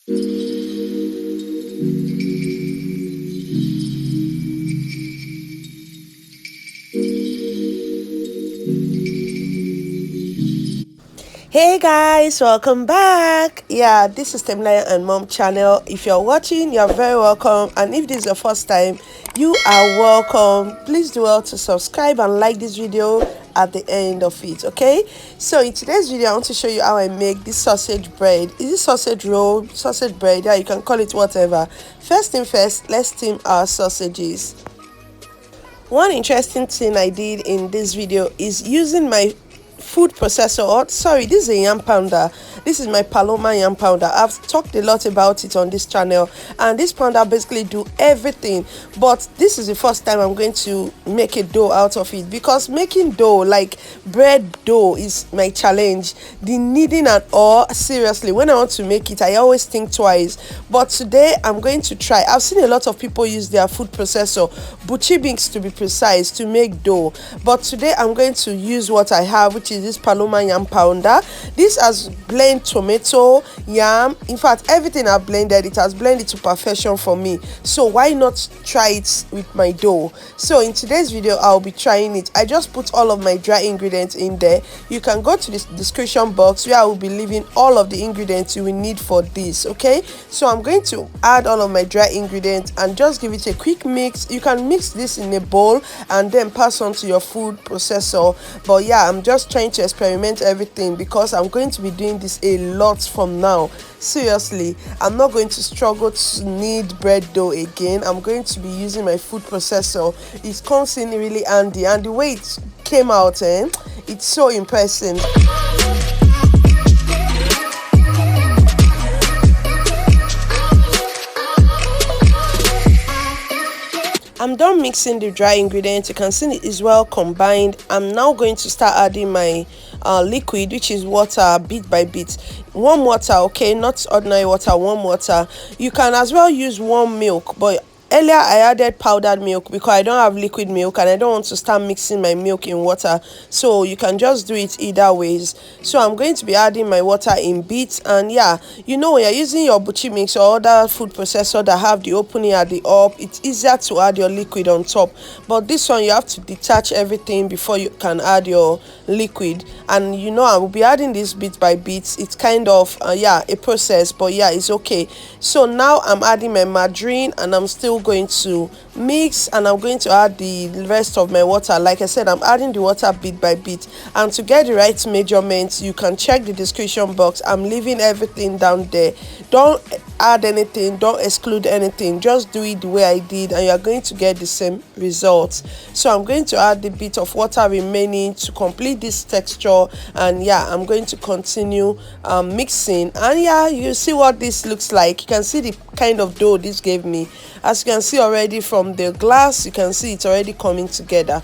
Hey guys, welcome back. Yeah, this is Temilayo and Mom channel. If you're watching, you're very welcome, and if this is your first time, you are welcome. Please do well to subscribe and like this video at the end of it. Okay, so in today's video I want to show you how I make this sausage bread. Is it sausage roll, sausage bread? Yeah, you can call it whatever. First thing first, let's steam our sausages. One interesting thing I did in this video is using my food processor, or sorry, this is a yam pounder. This is my Paloma yam pounder. I've talked a lot about it on this channel, and this pounder basically do everything, but this is the first time I'm going to make a dough out of it, because making dough, like bread dough, is my challenge. The kneading and all, seriously, when I want to make it I always think twice, but today I'm going to try. I've seen a lot of people use their food processor, Buchi Binks to be precise, to make dough, but today I'm going to use what I have, which is this Paloma yam pounder. This has blend tomato, yam, in fact everything I've blended, it has blended to perfection for me, so why not try it with my dough? So in today's video I'll be trying it. I just put all of my dry ingredients in there. You can go to this description box where I will be leaving all of the ingredients you will need for this. Okay, so I'm going to add all of my dry ingredients and just give it a quick mix. You can mix this in a bowl and then pass on to your food processor, but yeah, I'm just trying to experiment everything because I'm going to be doing this a lot from now. Seriously, I'm not going to struggle to knead bread dough again. I'm going to be using my food processor. It comes in really handy, and the way it came out, it's so impressive. I'm done mixing the dry ingredients. You can see it is well combined. I'm now going to start adding my liquid, which is water, bit by bit. Warm water, okay, not ordinary water, warm water. You can as well use warm milk, but earlier I added powdered milk because I don't have liquid milk and I don't want to start mixing my milk in water, so you can just do it either ways. So I'm going to be adding my water in bits, and yeah, you know, when you're using your Buchi mix or other food processor that have the opening at the up, it's easier to add your liquid on top, but this one you have to detach everything before you can add your liquid. And you know, I will be adding this bit by bit. It's kind of yeah, a process, but yeah, it's okay. So now I'm adding my margarine and I'm still going to mix, and I'm going to add the rest of my water. Like I said, I'm adding the water bit by bit, and to get the right measurements you can check the description box. I'm leaving everything down there. Don't add anything, don't exclude anything, just do it the way I did and you're going to get the same results. So I'm going to add the bit of water remaining to complete this texture, and yeah, I'm going to continue mixing, and yeah, you see what this looks like. You can see the kind of dough this gave me. As you can see already from the glass, you can see it's already coming together.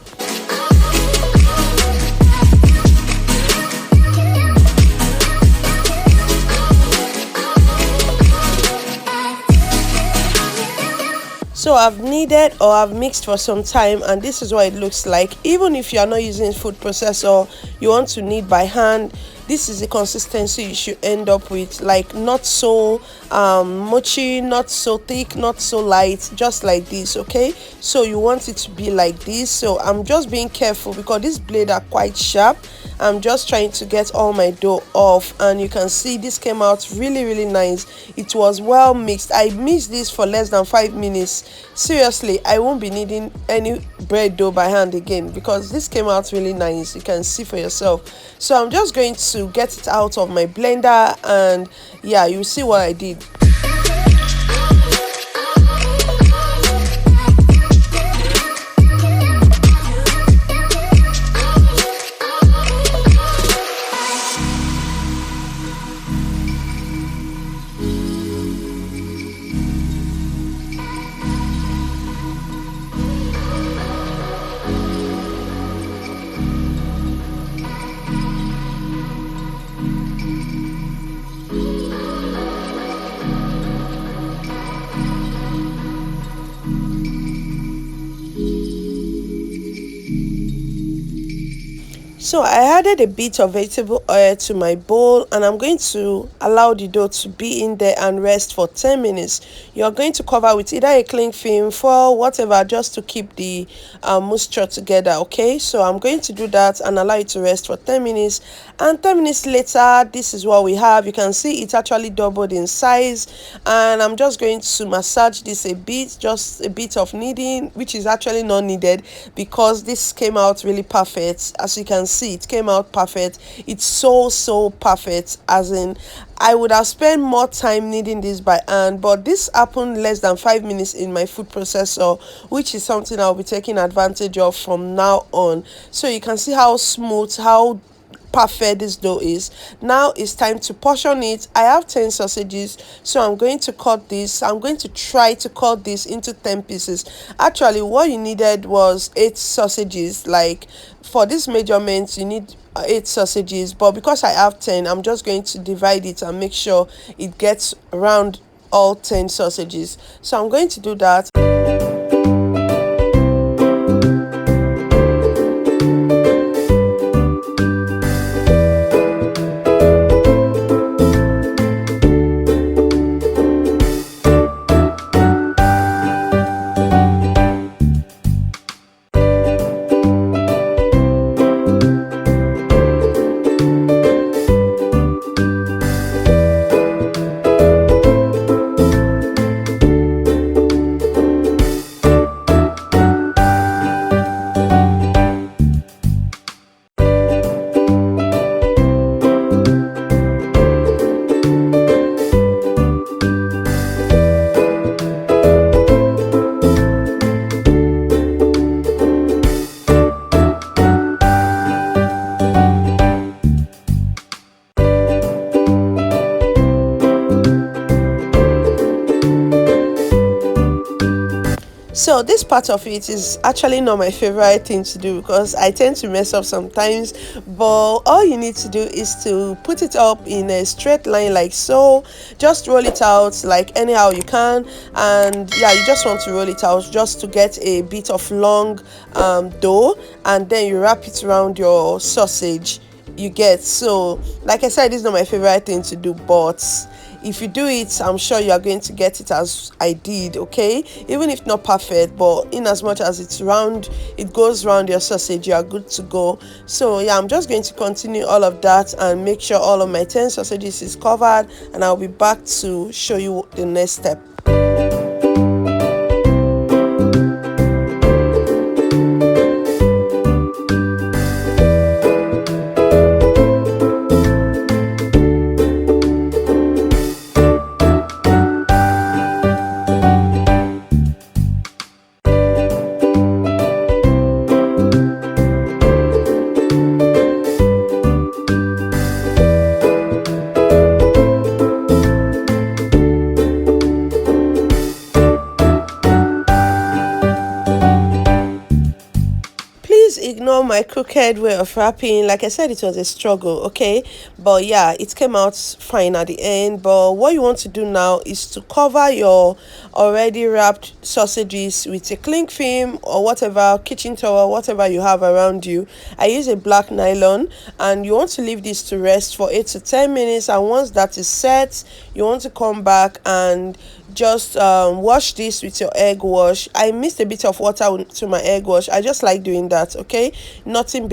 So I've kneaded or I've mixed for some time, and this is what it looks like. Even if you are not using food processor, you want to knead by hand, this is the consistency you should end up with. Like, not so mochi, not so thick, not so light, just like this. Okay, so you want it to be like this. So I'm just being careful because these blades are quite sharp. I'm just trying to get all my dough off, and you can see this came out really nice. It was well mixed. I mixed this for less than 5 minutes. Seriously, I won't be needing any bread dough by hand again because this came out really nice. You can see for yourself. So I'm just going to get it out of my blender, and yeah, you see what I did. So I added a bit of vegetable oil to my bowl, and I'm going to allow the dough to be in there and rest for 10 minutes. You're going to cover with either a cling film, foil, whatever, just to keep the moisture together, okay? So I'm going to do that and allow it to rest for 10 minutes. And 10 minutes later, this is what we have. You can see it actually doubled in size, and I'm just going to massage this a bit, just a bit of kneading, which is actually not needed because this came out really perfect. As you can see, it came out perfect. It's so perfect, as in I would have spent more time kneading this by hand, but this happened less than 5 minutes in my food processor, which is something I'll be taking advantage of from now on. So you can see how smooth, how perfect this dough is. Now it's time to portion it. I have 10 sausages, so I'm going to cut this. I'm going to try to cut this into 10 pieces. Actually, what you needed was 8 sausages. Like, for this measurement you need 8 sausages, but because I have 10, I'm just going to divide it and make sure it gets around all 10 sausages. So I'm going to do that. So this part of it is actually not my favorite thing to do because I tend to mess up sometimes, but all you need to do is to put it up in a straight line like so. Just roll it out like anyhow you can, and yeah, you just want to roll it out just to get a bit of long dough, and then you wrap it around your sausage. You get, so like I said, this is not my favorite thing to do, but if you do it, I'm sure you are going to get it as I did, okay? Even if not perfect, but in as much as it's round, it goes round your sausage, you are good to go. So yeah, I'm just going to continue all of that and make sure all of my 10 sausages is covered, and I'll be back to show you the next step. Ignore my crooked way of wrapping. Like I said, it was a struggle, okay, but yeah, it came out fine at the end. But what you want to do now is to cover your already wrapped sausages with a cling film or whatever, kitchen towel, whatever you have around you. I use a black nylon, and you want to leave this to rest for 8 to 10 minutes, and once that is set, you want to come back and just wash this with your egg wash. I mixed a bit of water to my egg wash. I just like doing that, okay? Nothing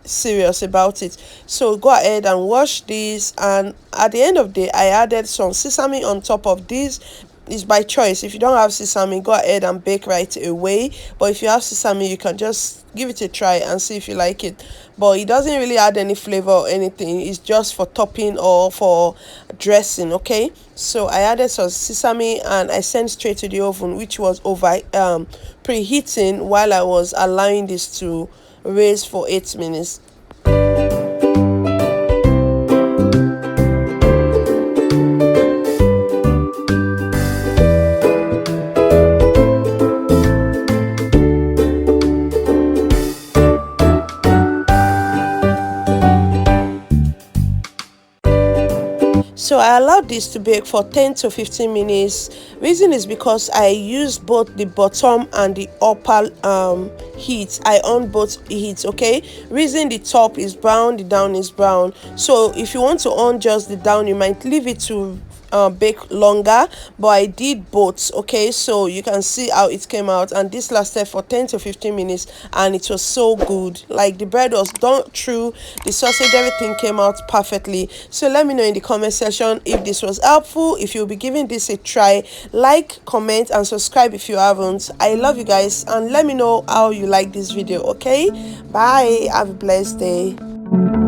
serious about it. So go ahead and wash this, and at the end of the day, I added some sesame on top of this. It's by choice. If you don't have sesame, go ahead and bake right away, but if you have sesame, you can just give it a try and see if you like it. But it doesn't really add any flavor or anything. It's just for topping or for dressing, okay? So I added some sesame and I sent straight to the oven, which was over preheating while I was allowing this to raise for 8 minutes. So I allowed this to bake for 10 to 15 minutes. Reason is because I used both the bottom and the upper heat. I on both heats, okay? Reason the top is brown, the down is brown. So if you want to on just the down, you might leave it to bake longer, but I did both, okay? So you can see how it came out, and this lasted for 10 to 15 minutes, and it was so good. Like, the bread was done through, the sausage, everything came out perfectly. So let me know in the comment section if this was helpful, if you'll be giving this a try. Like, comment, and subscribe if you haven't. I love you guys, and let me know how you like this video, okay? Bye, have a blessed day.